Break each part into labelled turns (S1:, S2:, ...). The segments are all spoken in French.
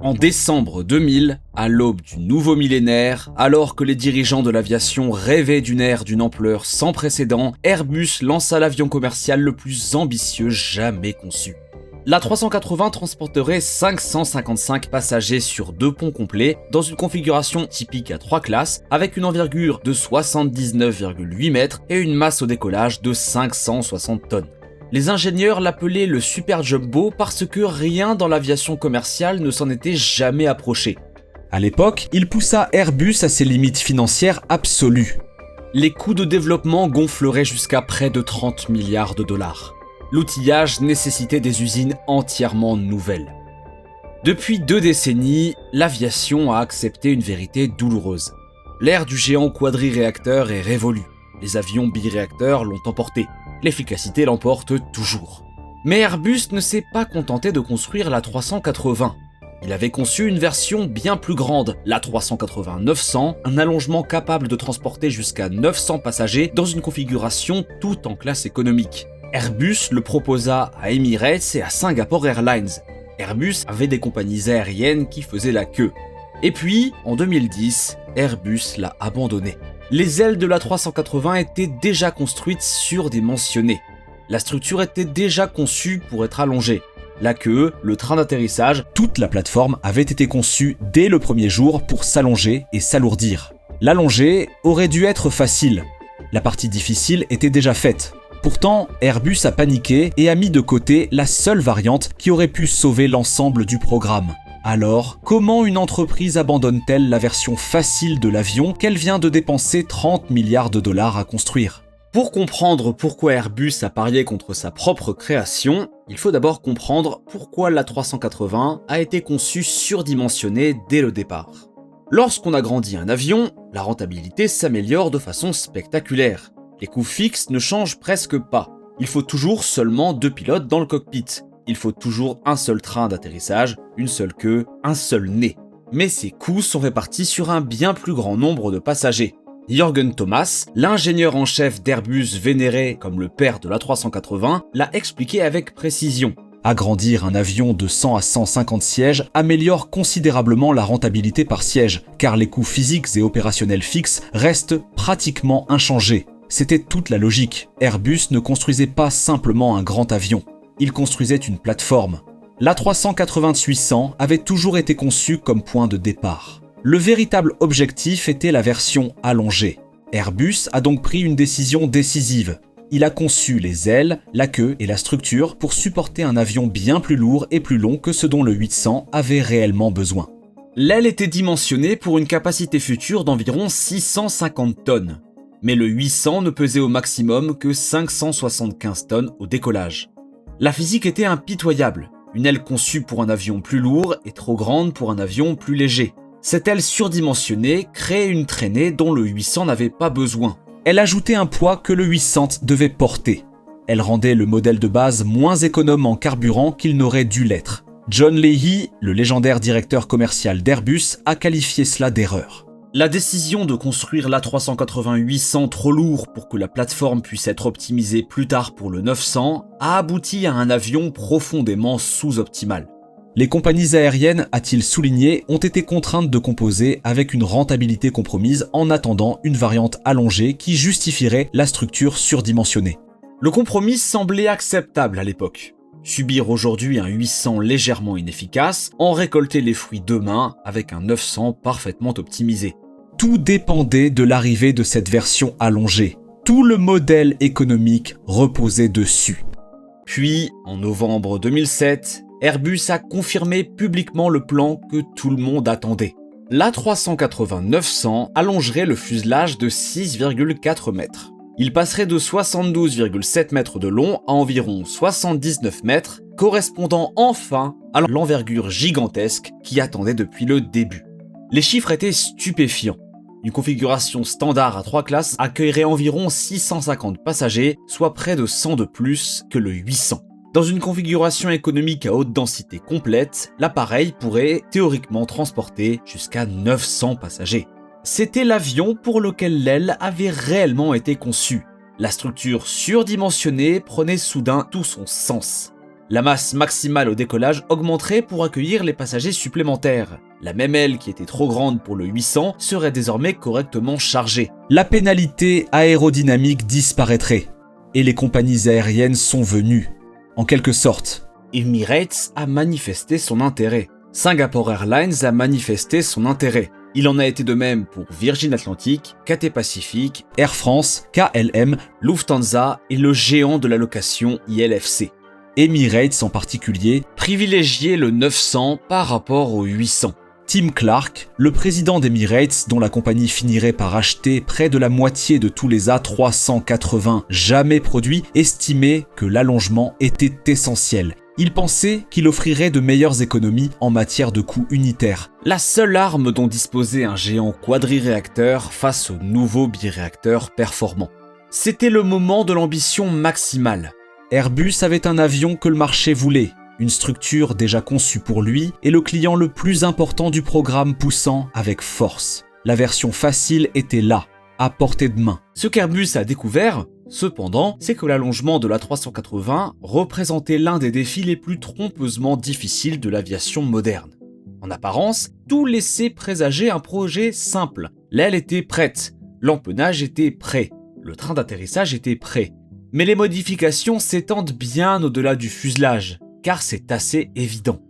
S1: En décembre 2000, à l'aube du nouveau millénaire, alors que les dirigeants de l'aviation rêvaient d'une ère d'une ampleur sans précédent, Airbus lança l'avion commercial le plus ambitieux jamais conçu. L'A380 transporterait 555 passagers sur 2 ponts complets dans une configuration typique à 3 classes avec une envergure de 79,8 mètres et une masse au décollage de 560 tonnes. Les ingénieurs l'appelaient le Super Jumbo parce que rien dans l'aviation commerciale ne s'en était jamais approché.
S2: À l'époque, il poussa Airbus à ses limites financières absolues.
S1: Les coûts de développement gonfleraient jusqu'à près de 30 milliards de dollars. L'outillage nécessitait des usines entièrement nouvelles. Depuis 2 décennies, l'aviation a accepté une vérité douloureuse. L'ère du géant quadriréacteur est révolue. Les avions biréacteurs l'ont emporté. L'efficacité l'emporte toujours. Mais Airbus ne s'est pas contenté de construire l'A380. Il avait conçu une version bien plus grande, l'A380-900, un allongement capable de transporter jusqu'à 900 passagers dans une configuration tout en classe économique. Airbus le proposa à Emirates et à Singapore Airlines. Airbus avait des compagnies aériennes qui faisaient la queue. Et puis, en 2010, Airbus l'a abandonné. Les ailes de l'A380 étaient déjà construites surdimensionnées. La structure était déjà conçue pour être allongée. La queue, le train d'atterrissage,
S2: toute la plateforme avait été conçue dès le premier jour pour s'allonger et s'alourdir. L'allonger aurait dû être facile. La partie difficile était déjà faite. Pourtant, Airbus a paniqué et a mis de côté la seule variante qui aurait pu sauver l'ensemble du programme. Alors, comment une entreprise abandonne-t-elle la version facile de l'avion qu'elle vient de dépenser 30 milliards de dollars à construire ?
S1: Pour comprendre pourquoi Airbus a parié contre sa propre création, il faut d'abord comprendre pourquoi l'A380 a été conçue surdimensionnée dès le départ. Lorsqu'on agrandit un avion, la rentabilité s'améliore de façon spectaculaire. Les coûts fixes ne changent presque pas. Il faut toujours seulement 2 pilotes dans le cockpit. Il faut toujours un seul train d'atterrissage, une seule queue, un seul nez. Mais ces coûts sont répartis sur un bien plus grand nombre de passagers. Jürgen Thomas, l'ingénieur en chef d'Airbus vénéré comme le père de l'A380, l'a expliqué avec précision.
S2: Agrandir un avion de 100 à 150 sièges améliore considérablement la rentabilité par siège, car les coûts physiques et opérationnels fixes restent pratiquement inchangés. C'était toute la logique. Airbus ne construisait pas simplement un grand avion. Il construisait une plateforme. L'A380-800 avait toujours été conçu comme point de départ. Le véritable objectif était la version allongée. Airbus a donc pris une décision décisive. Il a conçu les ailes, la queue et la structure pour supporter un avion bien plus lourd et plus long que ce dont le 800 avait réellement besoin.
S1: L'aile était dimensionnée pour une capacité future d'environ 650 tonnes. Mais le 800 ne pesait au maximum que 575 tonnes au décollage. La physique était impitoyable. Une aile conçue pour un avion plus lourd et trop grande pour un avion plus léger. Cette aile surdimensionnée créait une traînée dont le 800 n'avait pas besoin.
S2: Elle ajoutait un poids que le 800 devait porter. Elle rendait le modèle de base moins économe en carburant qu'il n'aurait dû l'être. John Leahy, le légendaire directeur commercial d'Airbus, a qualifié cela d'erreur.
S1: La décision de construire l'A380-800 trop lourd pour que la plateforme puisse être optimisée plus tard pour le 900 a abouti à un avion profondément sous-optimal.
S2: Les compagnies aériennes, a-t-il souligné, ont été contraintes de composer avec une rentabilité compromise en attendant une variante allongée qui justifierait la structure surdimensionnée.
S1: Le compromis semblait acceptable à l'époque. Subir aujourd'hui un 800 légèrement inefficace, en récolter les fruits demain avec un 900 parfaitement optimisé.
S2: Tout dépendait de l'arrivée de cette version allongée. Tout le modèle économique reposait dessus.
S1: Puis, en novembre 2007, Airbus a confirmé publiquement le plan que tout le monde attendait. L'A380-900 allongerait le fuselage de 6,4 mètres. Il passerait de 72,7 mètres de long à environ 79 mètres, correspondant enfin à l'envergure gigantesque qui attendait depuis le début. Les chiffres étaient stupéfiants. Une configuration standard à 3 classes accueillerait environ 650 passagers, soit près de 100 de plus que le 800. Dans une configuration économique à haute densité complète, l'appareil pourrait théoriquement transporter jusqu'à 900 passagers. C'était l'avion pour lequel l'aile avait réellement été conçue. La structure surdimensionnée prenait soudain tout son sens. La masse maximale au décollage augmenterait pour accueillir les passagers supplémentaires. La même aile qui était trop grande pour le 800 serait désormais correctement chargée.
S2: La pénalité aérodynamique disparaîtrait. Et les compagnies aériennes sont venues. En quelque sorte.
S1: Emirates a manifesté son intérêt. Singapore Airlines a manifesté son intérêt. Il en a été de même pour Virgin Atlantic, Cathay Pacific,
S2: Air France, KLM,
S1: Lufthansa et le géant de la location ILFC.
S2: Emirates en particulier,
S1: privilégiait le 900 par rapport au 800.
S2: Tim Clark, le président d'Emirates, dont la compagnie finirait par acheter près de la moitié de tous les A380 jamais produits, estimait que l'allongement était essentiel. Il pensait qu'il offrirait de meilleures économies en matière de coûts unitaires.
S1: La seule arme dont disposait un géant quadriréacteur face aux nouveaux biréacteurs performants. C'était le moment de l'ambition maximale.
S2: Airbus avait un avion que le marché voulait, une structure déjà conçue pour lui et le client le plus important du programme poussant avec force. La version facile était là, à portée de main.
S1: Ce qu'Airbus a découvert, cependant, c'est que l'allongement de l'A380 représentait l'un des défis les plus trompeusement difficiles de l'aviation moderne. En apparence, tout laissait présager un projet simple. L'aile était prête, l'empennage était prêt, le train d'atterrissage était prêt. Mais les modifications s'étendent bien au-delà du fuselage, car c'est assez évident.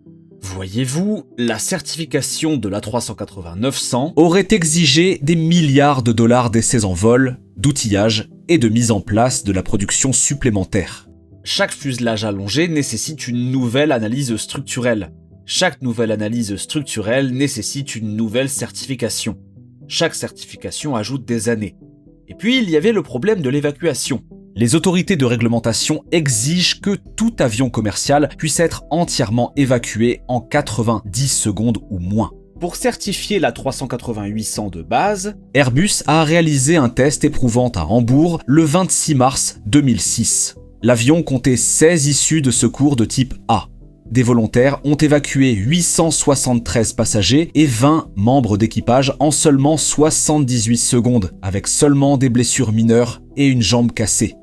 S1: Voyez-vous, la certification de l'A380-900
S2: aurait exigé des milliards de dollars d'essais en vol, d'outillage et de mise en place de la production supplémentaire.
S1: Chaque fuselage allongé nécessite une nouvelle analyse structurelle. Chaque nouvelle analyse structurelle nécessite une nouvelle certification. Chaque certification ajoute des années. Et puis il y avait le problème de l'évacuation.
S2: Les autorités de réglementation exigent que tout avion commercial puisse être entièrement évacué en 90 secondes ou moins.
S1: Pour certifier la 380-800 de base,
S2: Airbus a réalisé un test éprouvant à Hambourg le 26 mars 2006. L'avion comptait 16 issues de secours de type A. Des volontaires ont évacué 873 passagers et 20 membres d'équipage en seulement 78 secondes, avec seulement des blessures mineures et une jambe cassée.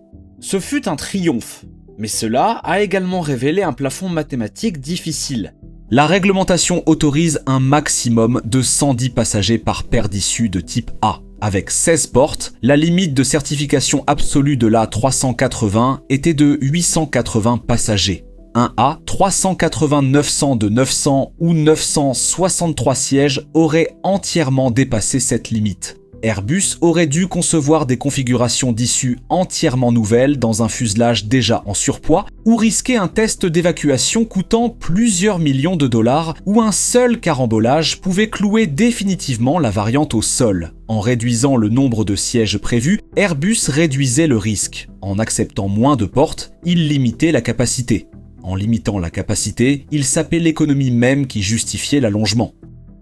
S1: Ce fut un triomphe, mais cela a également révélé un plafond mathématique difficile.
S2: La réglementation autorise un maximum de 110 passagers par paire d'issues de type A. Avec 16 portes, la limite de certification absolue de l'A380 était de 880 passagers. Un A380-900 de 900 ou 963 sièges aurait entièrement dépassé cette limite. Airbus aurait dû concevoir des configurations d'issues entièrement nouvelles dans un fuselage déjà en surpoids ou risquer un test d'évacuation coûtant plusieurs millions de dollars où un seul carambolage pouvait clouer définitivement la variante au sol. En réduisant le nombre de sièges prévus, Airbus réduisait le risque. En acceptant moins de portes, il limitait la capacité. En limitant la capacité, il sapait l'économie même qui justifiait l'allongement.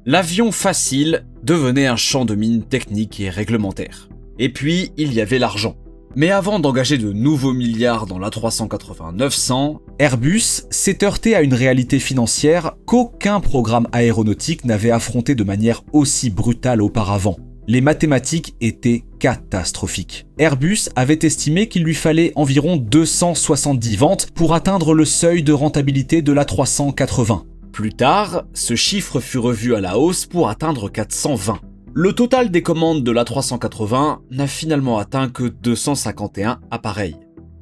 S1: L'avion facile devenait un champ de mine technique et réglementaire. Et puis, il y avait l'argent. Mais avant d'engager de nouveaux milliards dans l'A380-900,
S2: Airbus s'est heurté à une réalité financière qu'aucun programme aéronautique n'avait affronté de manière aussi brutale auparavant. Les mathématiques étaient catastrophiques. Airbus avait estimé qu'il lui fallait environ 270 ventes pour atteindre le seuil de rentabilité de l'A380.
S1: Plus tard, ce chiffre fut revu à la hausse pour atteindre 420. Le total des commandes de l'A380 n'a finalement atteint que 251 appareils.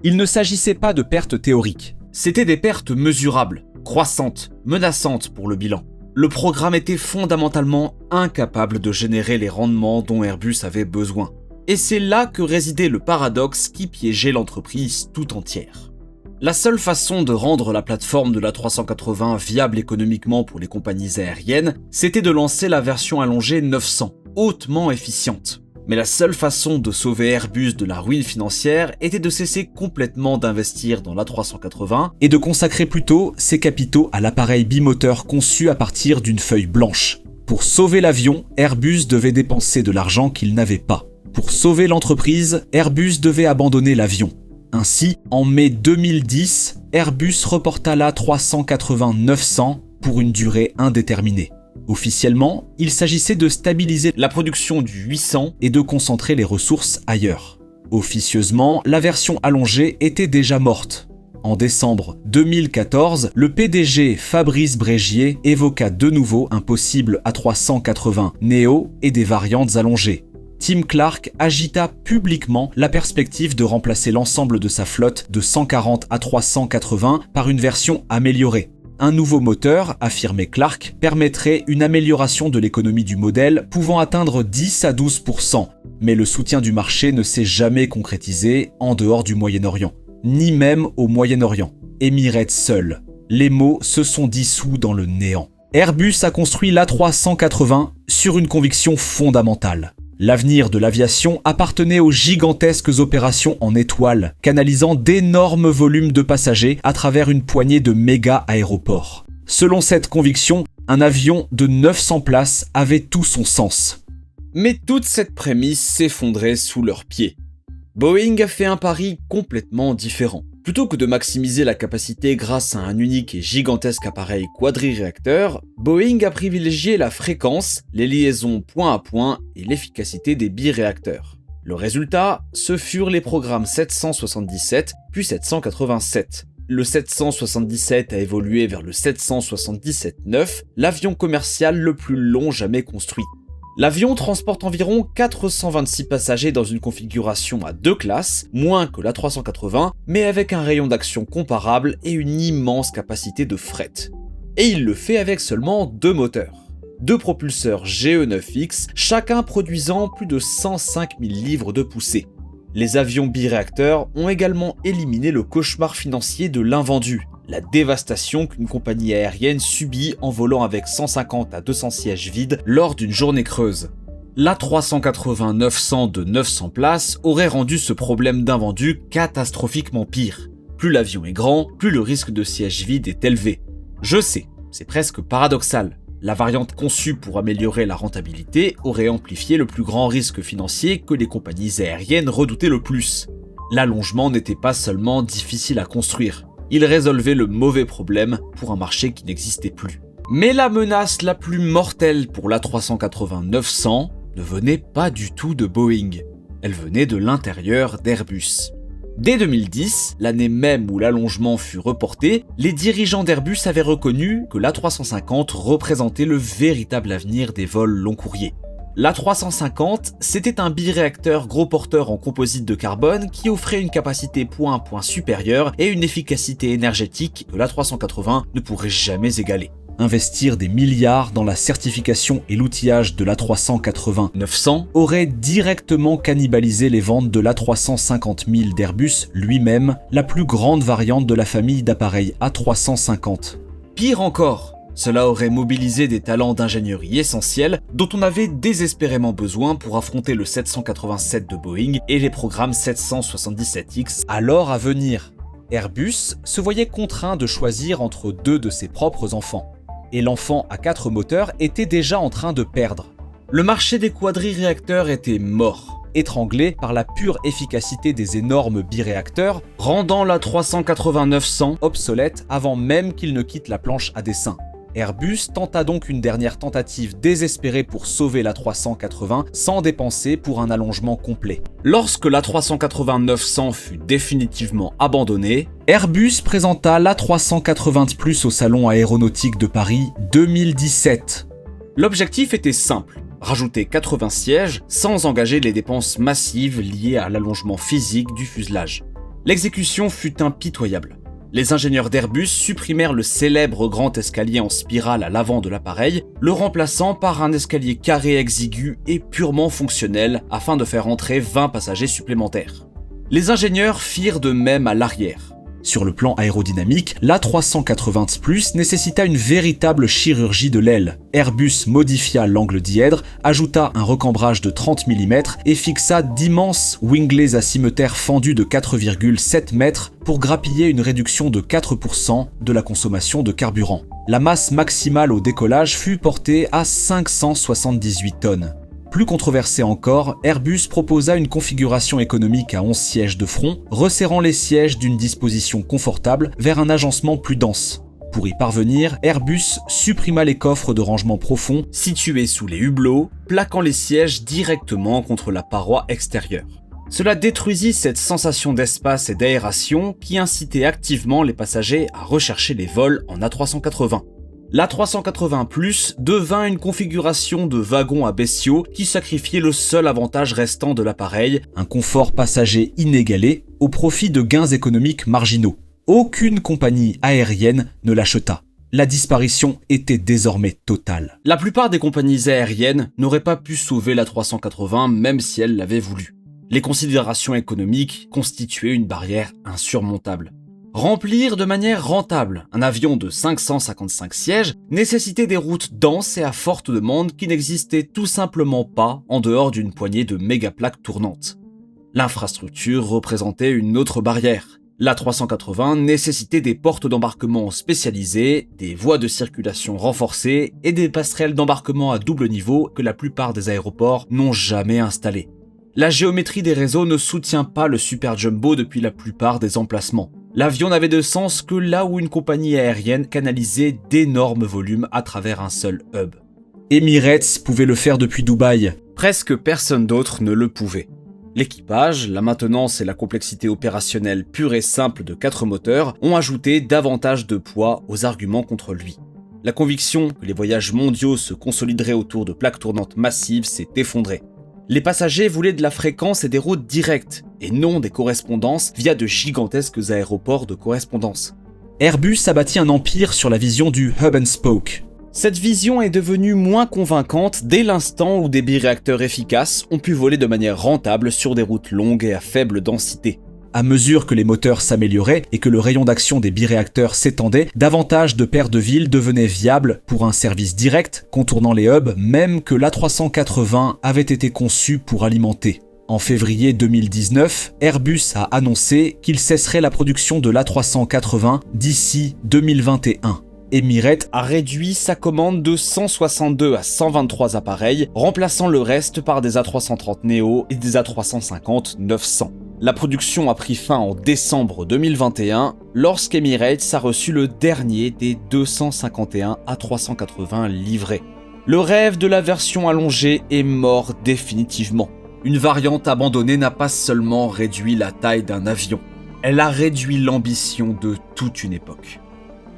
S2: Il ne s'agissait pas de pertes théoriques.
S1: C'était des pertes mesurables, croissantes, menaçantes pour le bilan. Le programme était fondamentalement incapable de générer les rendements dont Airbus avait besoin. Et c'est là que résidait le paradoxe qui piégeait l'entreprise tout entière. La seule façon de rendre la plateforme de l'A380 viable économiquement pour les compagnies aériennes, c'était de lancer la version allongée 900, hautement efficiente. Mais la seule façon de sauver Airbus de la ruine financière était de cesser complètement d'investir dans l'A380
S2: et de consacrer plutôt ses capitaux à l'appareil bimoteur conçu à partir d'une feuille blanche. Pour sauver l'avion, Airbus devait dépenser de l'argent qu'il n'avait pas. Pour sauver l'entreprise, Airbus devait abandonner l'avion. Ainsi, en mai 2010, Airbus reporta l'A380-900 pour une durée indéterminée. Officiellement, il s'agissait de stabiliser la production du 800 et de concentrer les ressources ailleurs. Officieusement, la version allongée était déjà morte. En décembre 2014, le PDG Fabrice Brégier évoqua de nouveau un possible A380 Neo et des variantes allongées. Tim Clark agita publiquement la perspective de remplacer l'ensemble de sa flotte de 140 A380 par une version améliorée. Un nouveau moteur, affirmait Clark, permettrait une amélioration de l'économie du modèle pouvant atteindre 10 à 12%, mais le soutien du marché ne s'est jamais concrétisé en dehors du Moyen-Orient, ni même au Moyen-Orient. Emirates seul. Les mots se sont dissous dans le néant. Airbus a construit l'A380 sur une conviction fondamentale. L'avenir de l'aviation appartenait aux gigantesques opérations en étoiles, canalisant d'énormes volumes de passagers à travers une poignée de méga-aéroports. Selon cette conviction, un avion de 900 places avait tout son sens.
S1: Mais toute cette prémisse s'effondrait sous leurs pieds. Boeing a fait un pari complètement différent. Plutôt que de maximiser la capacité grâce à un unique et gigantesque appareil quadriréacteur, Boeing a privilégié la fréquence, les liaisons point à point et l'efficacité des biréacteurs. Le résultat, ce furent les programmes 777 puis 787. Le 777 a évolué vers le 777-9, l'avion commercial le plus long jamais construit. L'avion transporte environ 426 passagers dans une configuration à 2 classes, moins que l'A380, mais avec un rayon d'action comparable et une immense capacité de fret. Et il le fait avec seulement 2 moteurs. 2 propulseurs GE9X, chacun produisant plus de 105 000 livres de poussée. Les avions biréacteurs ont également éliminé le cauchemar financier de l'invendu, la dévastation qu'une compagnie aérienne subit en volant avec 150 à 200 sièges vides lors d'une journée creuse. L'A380-900 de 900 places aurait rendu ce problème d'invendu catastrophiquement pire. Plus l'avion est grand, plus le risque de sièges vides est élevé. Je sais, c'est presque paradoxal. La variante conçue pour améliorer la rentabilité aurait amplifié le plus grand risque financier que les compagnies aériennes redoutaient le plus. L'allongement n'était pas seulement difficile à construire. Il résolvait le mauvais problème pour un marché qui n'existait plus. Mais la menace la plus mortelle pour l'A380-900 ne venait pas du tout de Boeing. Elle venait de l'intérieur d'Airbus. Dès 2010, l'année même où l'allongement fut reporté, les dirigeants d'Airbus avaient reconnu que l'A350 représentait le véritable avenir des vols long courriers. L'A350, c'était un biréacteur gros porteur en composite de carbone qui offrait une capacité point à point supérieure et une efficacité énergétique que l'A380 ne pourrait jamais égaler.
S2: Investir des milliards dans la certification et l'outillage de l'A380-900 aurait directement cannibalisé les ventes de l'A350 000 d'Airbus lui-même, la plus grande variante de la famille d'appareils A350.
S1: Pire encore, cela aurait mobilisé des talents d'ingénierie essentiels dont on avait désespérément besoin pour affronter le 787 de Boeing et les programmes 777X alors à venir. Airbus se voyait contraint de choisir entre 2 de ses propres enfants. Et l'enfant à 4 moteurs était déjà en train de perdre. Le marché des quadriréacteurs était mort, étranglé par la pure efficacité des énormes biréacteurs, rendant l'A380-900 obsolète avant même qu'il ne quitte la planche à dessin. Airbus tenta donc une dernière tentative désespérée pour sauver l'A380 sans dépenser pour un allongement complet. Lorsque l'A380-900 fut définitivement abandonné, Airbus présenta l'A380 au Salon aéronautique de Paris 2017. L'objectif était simple, rajouter 80 sièges sans engager les dépenses massives liées à l'allongement physique du fuselage. L'exécution fut impitoyable. Les ingénieurs d'Airbus supprimèrent le célèbre grand escalier en spirale à l'avant de l'appareil, le remplaçant par un escalier carré exigu et purement fonctionnel afin de faire entrer 20 passagers supplémentaires. Les ingénieurs firent de même à l'arrière.
S2: Sur le plan aérodynamique, l'A380 nécessita une véritable chirurgie de l'aile. Airbus modifia l'angle dièdre, ajouta un recambrage de 30 mm et fixa d'immenses winglets azimuthères fendus de 4,7 mètres pour grappiller une réduction de 4% de la consommation de carburant. La masse maximale au décollage fut portée à 578 tonnes. Plus controversé encore, Airbus proposa une configuration économique à 11 sièges de front, resserrant les sièges d'une disposition confortable vers un agencement plus dense. Pour y parvenir, Airbus supprima les coffres de rangement profond situés sous les hublots, plaquant les sièges directement contre la paroi extérieure.
S1: Cela détruisit cette sensation d'espace et d'aération qui incitait activement les passagers à rechercher les vols en A380. L'A380+ devint une configuration de wagon à bestiaux qui sacrifiait le seul avantage restant de l'appareil,
S2: un confort passager inégalé au profit de gains économiques marginaux. Aucune compagnie aérienne ne l'acheta. La disparition était désormais totale.
S1: La plupart des compagnies aériennes n'auraient pas pu sauver l'A380 même si elles l'avaient voulu. Les considérations économiques constituaient une barrière insurmontable. Remplir de manière rentable un avion de 555 sièges nécessitait des routes denses et à forte demande qui n'existaient tout simplement pas en dehors d'une poignée de méga-plaques tournantes. L'infrastructure représentait une autre barrière. L'A380 nécessitait des portes d'embarquement spécialisées, des voies de circulation renforcées et des passerelles d'embarquement à double niveau que la plupart des aéroports n'ont jamais installées. La géométrie des réseaux ne soutient pas le Super Jumbo depuis la plupart des emplacements. L'avion n'avait de sens que là où une compagnie aérienne canalisait d'énormes volumes à travers un seul hub.
S2: Emirates pouvait le faire depuis Dubaï.
S1: Presque personne d'autre ne le pouvait. L'équipage, la maintenance et la complexité opérationnelle pure et simple de 4 moteurs ont ajouté davantage de poids aux arguments contre lui. La conviction que les voyages mondiaux se consolideraient autour de plaques tournantes massives s'est effondrée. Les passagers voulaient de la fréquence et des routes directes, et non des correspondances via de gigantesques aéroports de correspondance.
S2: Airbus a bâti un empire sur la vision du hub and spoke.
S1: Cette vision est devenue moins convaincante dès l'instant où des biréacteurs efficaces ont pu voler de manière rentable sur des routes longues et à faible densité.
S2: À mesure que les moteurs s'amélioraient et que le rayon d'action des biréacteurs s'étendait, davantage de paires de villes devenaient viables pour un service direct contournant les hubs, même que l'A380 avait été conçu pour alimenter. En février 2019, Airbus a annoncé qu'il cesserait la production de l'A380 d'ici 2021. Emirates
S1: a réduit sa commande de 162 à 123 appareils, remplaçant le reste par des A330 Neo et des A350-900. La production a pris fin en décembre 2021, lorsqu'Emirates a reçu le dernier des 251 A380 livrés. Le rêve de la version allongée est mort définitivement. Une variante abandonnée n'a pas seulement réduit la taille d'un avion, elle a réduit l'ambition de toute une époque.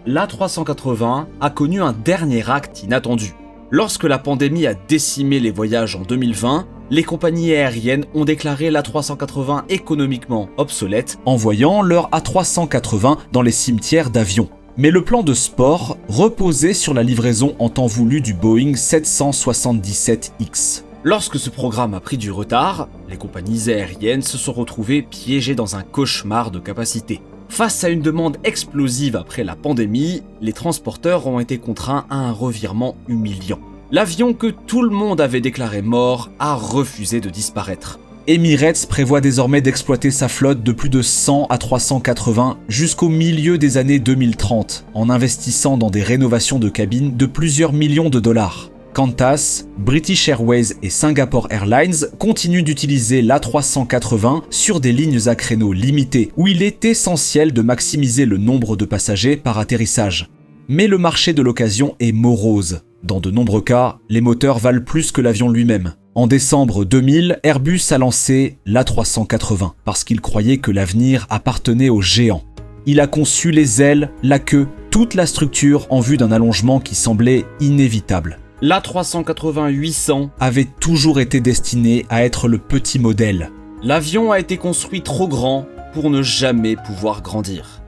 S1: L'A380 a connu un dernier acte inattendu. Lorsque la pandémie a décimé les voyages en 2020, les compagnies aériennes ont déclaré l'A380 économiquement obsolète,
S2: envoyant leur A380 dans les cimetières d'avions. Mais le plan de sport reposait sur la livraison en temps voulu du Boeing 777X.
S1: Lorsque ce programme a pris du retard, les compagnies aériennes se sont retrouvées piégées dans un cauchemar de capacité. Face à une demande explosive après la pandémie, les transporteurs ont été contraints à un revirement humiliant. L'avion que tout le monde avait déclaré mort a refusé de disparaître.
S2: Emirates prévoit désormais d'exploiter sa flotte de plus de 100 à 380 jusqu'au milieu des années 2030, en investissant dans des rénovations de cabines de plusieurs millions de dollars. Qantas, British Airways et Singapore Airlines continuent d'utiliser l'A380 sur des lignes à créneaux limités où il est essentiel de maximiser le nombre de passagers par atterrissage. Mais le marché de l'occasion est morose. Dans de nombreux cas, les moteurs valent plus que l'avion lui-même. En décembre 2000, Airbus a lancé l'A380 parce qu'il croyait que l'avenir appartenait aux géants. Il a conçu les ailes, la queue, toute la structure en vue d'un allongement qui semblait inévitable.
S1: L'A380-800
S2: avait toujours été destiné à être le petit modèle.
S1: L'avion a été construit trop grand pour ne jamais pouvoir grandir.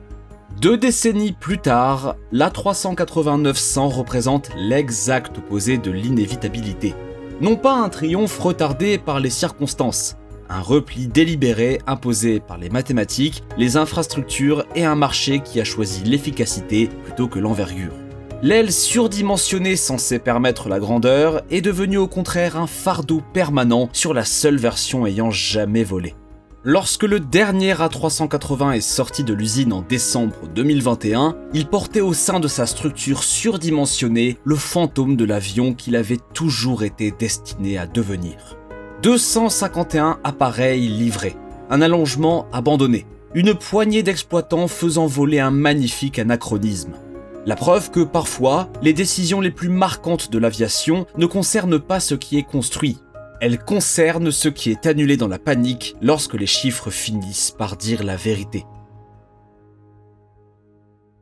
S1: 2 décennies plus tard, l'A380-900 représente l'exact opposé de l'inévitabilité. Non pas un triomphe retardé par les circonstances, un repli délibéré imposé par les mathématiques, les infrastructures et un marché qui a choisi l'efficacité plutôt que l'envergure. L'aile surdimensionnée censée permettre la grandeur est devenue au contraire un fardeau permanent sur la seule version ayant jamais volé. Lorsque le dernier A380 est sorti de l'usine en décembre 2021, il portait au sein de sa structure surdimensionnée le fantôme de l'avion qu'il avait toujours été destiné à devenir. 251 appareils livrés, un allongement abandonné, une poignée d'exploitants faisant voler un magnifique anachronisme. La preuve que parfois, les décisions les plus marquantes de l'aviation ne concernent pas ce qui est construit, Elle concerne ce qui est annulé dans la panique lorsque les chiffres finissent par dire la vérité.